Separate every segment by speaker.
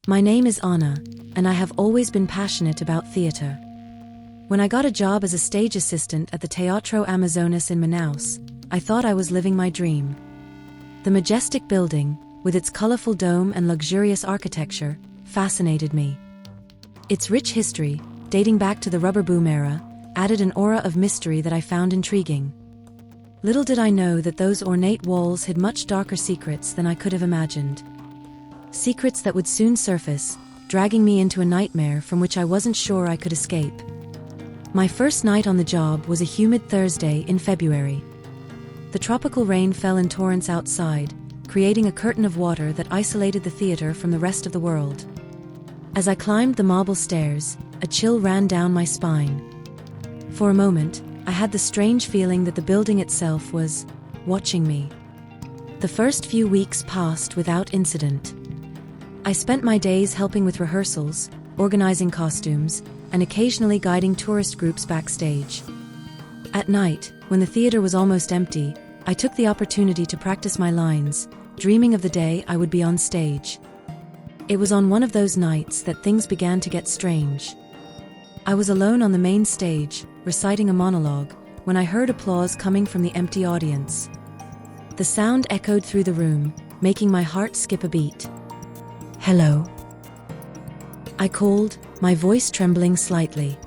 Speaker 1: My name is Anna, and I have always been passionate about theater. When I got a job as a stage assistant at the Teatro Amazonas in Manaus, I thought I was living my dream. The majestic building, with its colorful dome and luxurious architecture, fascinated me. Its rich history, dating back to the rubber boom era, added an aura of mystery that I found intriguing. Little did I know that those ornate walls hid much darker secrets than I could have imagined. Secrets that would soon surface, dragging me into a nightmare from which I wasn't sure I could escape. My first night on the job was a humid Thursday in February. The tropical rain fell in torrents outside, creating a curtain of water that isolated the theater from the rest of the world. As I climbed the marble stairs, a chill ran down my spine. For a moment, I had the strange feeling that the building itself was watching me. The first few weeks passed without incident. I spent my days helping with rehearsals, organizing costumes, and occasionally guiding tourist groups backstage. At night, when the theater was almost empty, I took the opportunity to practice my lines, dreaming of the day I would be on stage. It was on one of those nights that things began to get strange. I was alone on the main stage, reciting a monologue, when I heard applause coming from the empty audience. The sound echoed through the room, making my heart skip a beat. "Hello?" I called, my voice trembling slightly.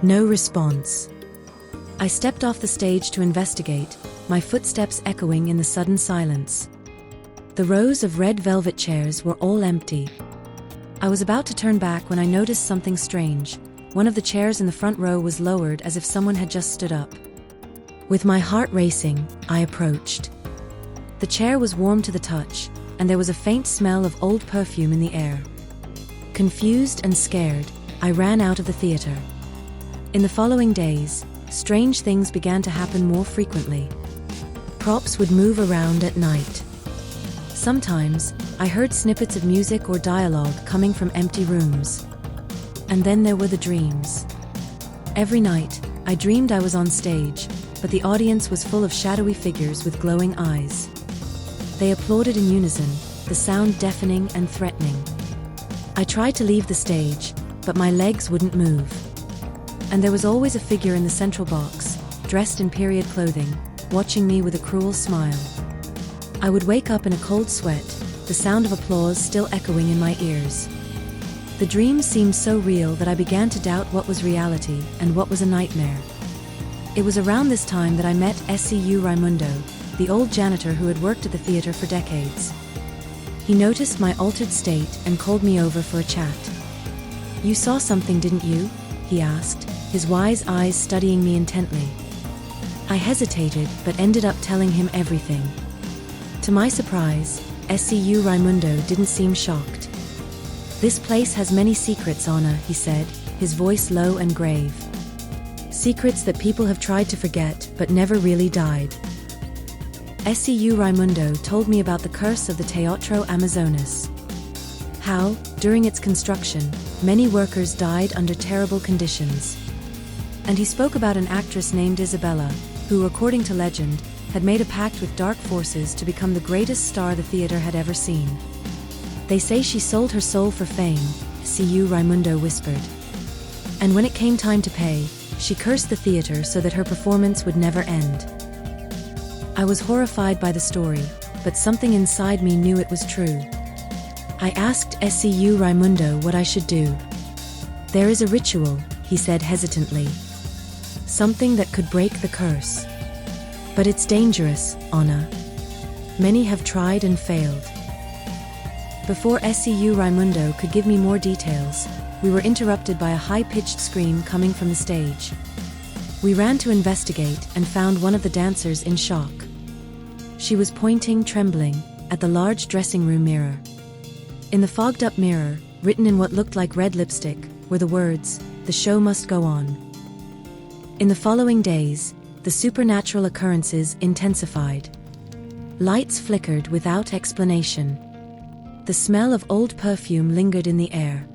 Speaker 1: No response. I stepped off the stage to investigate, my footsteps echoing in the sudden silence. The rows of red velvet chairs were all empty. I was about to turn back when I noticed something strange. One of the chairs in the front row was lowered as if someone had just stood up. With my heart racing, I approached. The chair was warm to the touch, and there was a faint smell of old perfume in the air. Confused and scared, I ran out of the theater. In the following days, strange things began to happen more frequently. Props would move around at night. Sometimes, I heard snippets of music or dialogue coming from empty rooms. And then there were the dreams. Every night, I dreamed I was on stage, but the audience was full of shadowy figures with glowing eyes. They applauded in unison, the sound deafening and threatening. I tried to leave the stage, but my legs wouldn't move. And there was always a figure in the central box, dressed in period clothing, watching me with a cruel smile. I would wake up in a cold sweat, the sound of applause still echoing in my ears. The dream seemed so real that I began to doubt what was reality and what was a nightmare. It was around this time that I met Seu Raimundo, the old janitor who had worked at the theater for decades. He noticed my altered state and called me over for a chat. "You saw something, didn't you?" he asked, his wise eyes studying me intently. I hesitated but ended up telling him everything. To my surprise, Seu Raimundo didn't seem shocked. "This place has many secrets, Anna," he said, his voice low and grave. "Secrets that people have tried to forget but never really died." Seu Raimundo told me about the curse of the Teatro Amazonas. How, during its construction, many workers died under terrible conditions. And he spoke about an actress named Isabella, who, according to legend, had made a pact with dark forces to become the greatest star the theater had ever seen. "They say she sold her soul for fame," Seu Raimundo whispered. "And when it came time to pay, she cursed the theater so that her performance would never end." I was horrified by the story, but something inside me knew it was true. I asked Seu Raimundo what I should do. "There is a ritual," he said hesitantly. "Something that could break the curse. But it's dangerous, Anna. Many have tried and failed." Before Seu Raimundo could give me more details, we were interrupted by a high-pitched scream coming from the stage. We ran to investigate and found one of the dancers in shock. She was pointing, trembling, at the large dressing room mirror. In the fogged-up mirror, written in what looked like red lipstick, were the words, "The show must go on." In the following days, the supernatural occurrences intensified. Lights flickered without explanation. The smell of old perfume lingered in the air.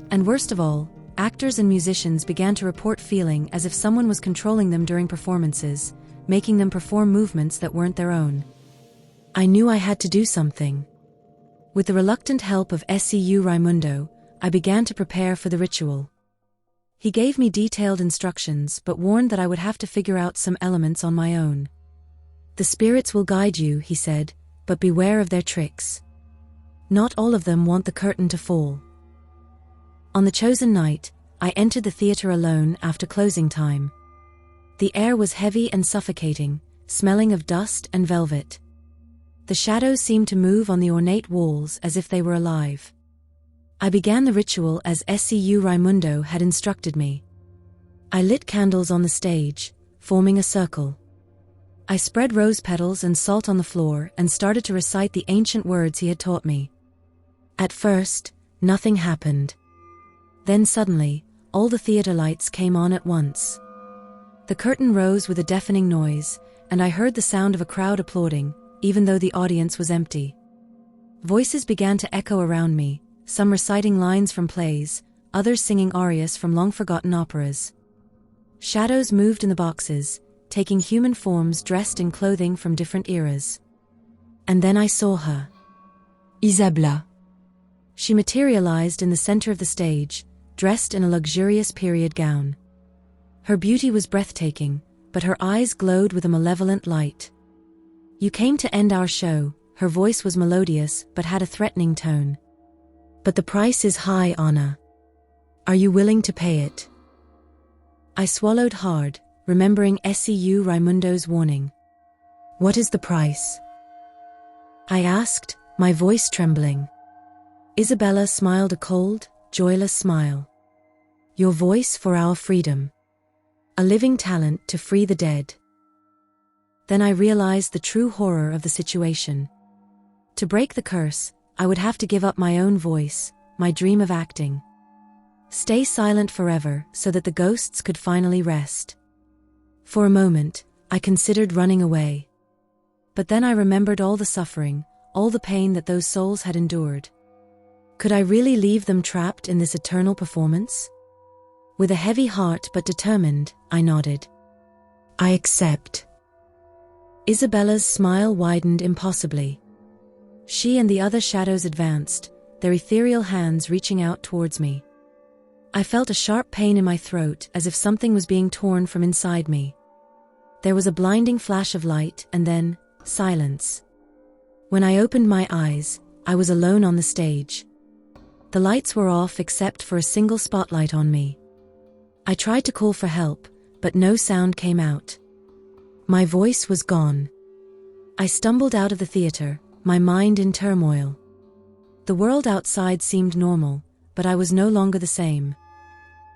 Speaker 1: And worst of all, actors and musicians began to report feeling as if someone was controlling them during performances, making them perform movements that weren't their own. I knew I had to do something. With the reluctant help of SCU Raimundo, I began to prepare for the ritual. He gave me detailed instructions but warned that I would have to figure out some elements on my own. The spirits will guide you, he said, but beware of their tricks. Not all of them want the curtain to fall. On the chosen night, I entered the theater alone after closing time. The air was heavy and suffocating, smelling of dust and velvet. The shadows seemed to move on the ornate walls as if they were alive. I began the ritual as SCU Raimundo had instructed me. I lit candles on the stage, forming a circle. I spread rose petals and salt on the floor and started to recite the ancient words he had taught me. At first, nothing happened. Then suddenly, all the theater lights came on at once. The curtain rose with a deafening noise, and I heard the sound of a crowd applauding, even though the audience was empty. Voices began to echo around me, some reciting lines from plays, others singing arias from long-forgotten operas. Shadows moved in the boxes, taking human forms dressed in clothing from different eras. And then I saw her. Isabella. She materialized in the center of the stage, dressed in a luxurious period gown. Her beauty was breathtaking, but her eyes glowed with a malevolent light. You came to end our show. Her voice was melodious but had a threatening tone. But the price is high, Anna. Are you willing to pay it? I swallowed hard, remembering SCU Raimundo's warning. What is the price? I asked, my voice trembling. Isabella smiled a cold, joyless smile. Your voice for our freedom. A living talent to free the dead. Then I realized the true horror of the situation. To break the curse, I would have to give up my own voice, my dream of acting. Stay silent forever so that the ghosts could finally rest. For a moment, I considered running away. But then I remembered all the suffering, all the pain that those souls had endured. Could I really leave them trapped in this eternal performance? With a heavy heart but determined, I nodded. I accept. Isabella's smile widened impossibly. She and the other shadows advanced, their ethereal hands reaching out towards me. I felt a sharp pain in my throat as if something was being torn from inside me. There was a blinding flash of light and then, silence. When I opened my eyes, I was alone on the stage. The lights were off except for a single spotlight on me. I tried to call for help, but no sound came out. My voice was gone. I stumbled out of the theater, my mind in turmoil. The world outside seemed normal, but I was no longer the same.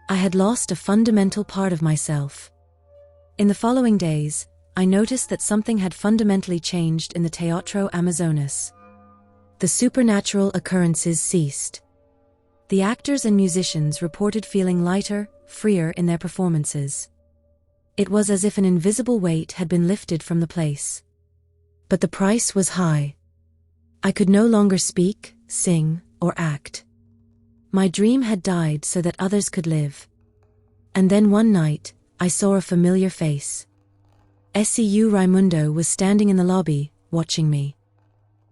Speaker 1: I had lost a fundamental part of myself. In the following days, I noticed that something had fundamentally changed in the Teatro Amazonas. The supernatural occurrences ceased. The actors and musicians reported feeling lighter, freer in their performances. It was as if an invisible weight had been lifted from the place. But the price was high. I could no longer speak, sing, or act. My dream had died so that others could live. And then one night, I saw a familiar face. SCU Raimundo was standing in the lobby, watching me.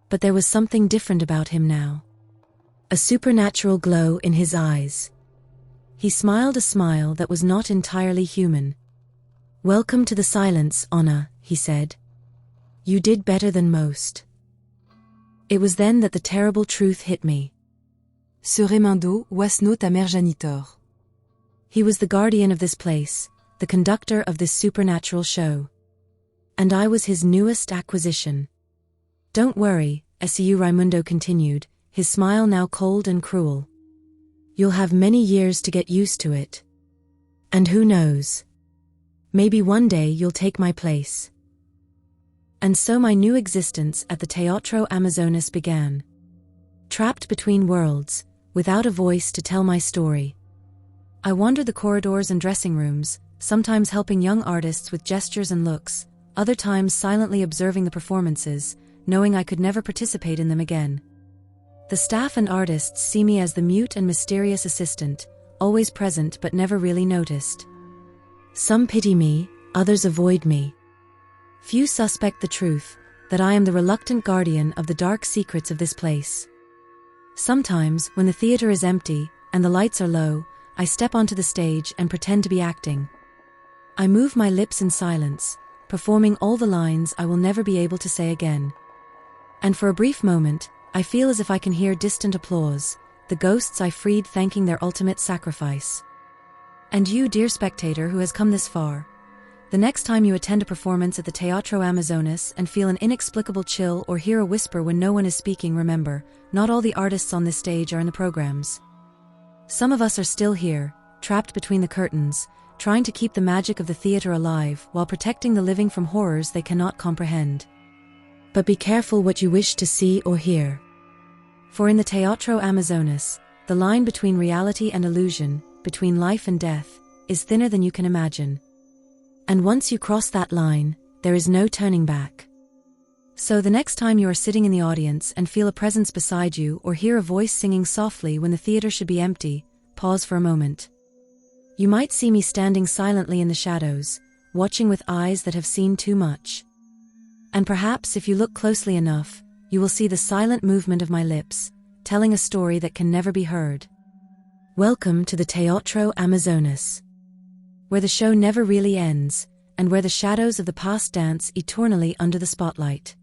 Speaker 1: But there was something different about him now. A supernatural glow in his eyes. He smiled a smile that was not entirely human. Welcome to the silence, Anna, he said. You did better than most. It was then that the terrible truth hit me.
Speaker 2: Ce Raimundo was not a mergenitor.
Speaker 1: He was the guardian of this place, the conductor of this supernatural show. And I was his newest acquisition. Don't worry, SCU Raimundo continued, his smile now cold and cruel. You'll have many years to get used to it. And who knows? Maybe one day you'll take my place. And so my new existence at the Teatro Amazonas began. Trapped between worlds, without a voice to tell my story. I wandered the corridors and dressing rooms, sometimes helping young artists with gestures and looks, other times silently observing the performances, knowing I could never participate in them again. The staff and artists see me as the mute and mysterious assistant, always present but never really noticed. Some pity me, others avoid me. Few suspect the truth, that I am the reluctant guardian of the dark secrets of this place. Sometimes, when the theater is empty and the lights are low, I step onto the stage and pretend to be acting. I move my lips in silence, performing all the lines I will never be able to say again. And for a brief moment, I feel as if I can hear distant applause, the ghosts I freed thanking their ultimate sacrifice. And you, dear spectator who has come this far, the next time you attend a performance at the Teatro Amazonas and feel an inexplicable chill or hear a whisper when no one is speaking, remember, not all the artists on this stage are in the programs. Some of us are still here, trapped between the curtains, trying to keep the magic of the theater alive while protecting the living from horrors they cannot comprehend. But be careful what you wish to see or hear. For in the Teatro Amazonas, the line between reality and illusion, between life and death, is thinner than you can imagine. And once you cross that line, there is no turning back. So the next time you are sitting in the audience and feel a presence beside you or hear a voice singing softly when the theater should be empty, pause for a moment. You might see me standing silently in the shadows, watching with eyes that have seen too much. And perhaps if you look closely enough, you will see the silent movement of my lips, telling a story that can never be heard. Welcome to the Teatro Amazonas, where the show never really ends, and where the shadows of the past dance eternally under the spotlight.